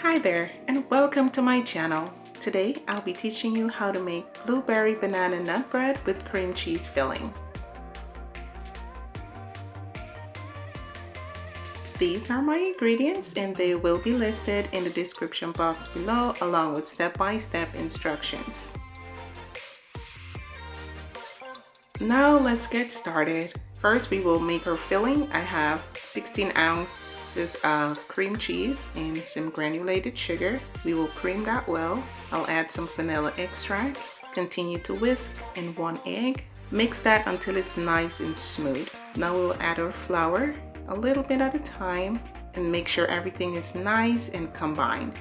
Hi there and welcome to my channel. Today I'll be teaching you how to make blueberry banana nut bread with cream cheese filling. These are my ingredients and they will be listed in the description box below along with step-by-step instructions. Now let's get started. First we will make our filling. I have 16 ounces of cream cheese and some granulated sugar. We will cream that well. I'll add some vanilla extract, continue to whisk, and 1 egg. Mix that until it's nice and smooth. Now we'll add our flour a little bit at a time and make sure everything is nice and combined.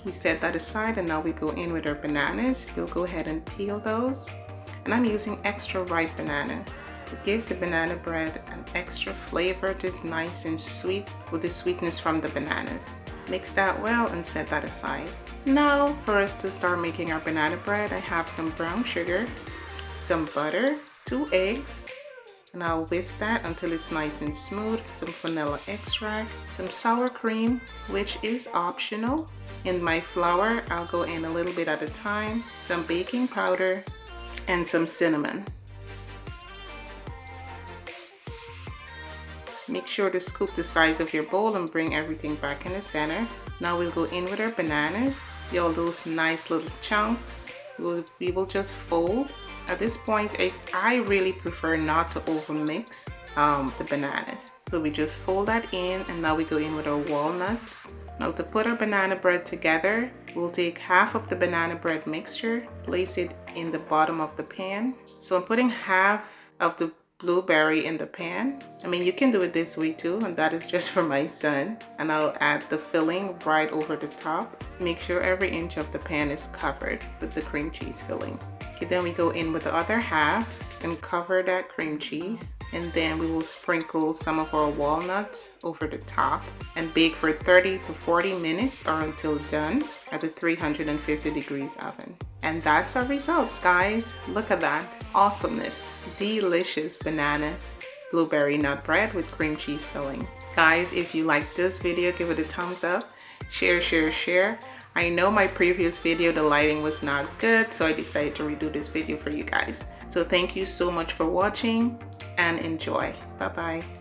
We set that aside and now we go in with our bananas. We'll go ahead and peel those. And I'm using extra ripe banana. It gives the banana bread an extra flavor. It is nice and sweet with the sweetness from the bananas. Mix that well and set that aside. Now for us to start making our banana bread, I have some brown sugar, some butter, 2 eggs, and I'll whisk that until it's nice and smooth. Some vanilla extract, some sour cream, which is optional. In my flour, I'll go in a little bit at a time, some baking powder, and some cinnamon. Make sure to scoop the sides of your bowl and bring everything back in the center. Now we'll go in with our bananas. See all those nice little chunks? We will just fold. At this point, I really prefer not to over mix the bananas. So we just fold that in and now we go in with our walnuts. Now to put our banana bread together, we'll take half of the banana bread mixture, place it in the bottom of the pan. So I'm putting half of the blueberry in the pan. I mean, you can do it this way too, and that is just for my son. And I'll add the filling right over the top. Make sure every inch of the pan is covered with the cream cheese filling. Okay, then we go in with the other half and cover that cream cheese. And then we will sprinkle some of our walnuts over the top and bake for 30 to 40 minutes or until done at the 350 degrees oven. And that's our results, guys. Look at that awesomeness. Delicious banana blueberry nut bread with cream cheese filling. Guys, if you like this video, give it a thumbs up. Share. I know my previous video, the lighting was not good, so I decided to redo this video for you guys. So thank you so much for watching and enjoy. Bye-bye.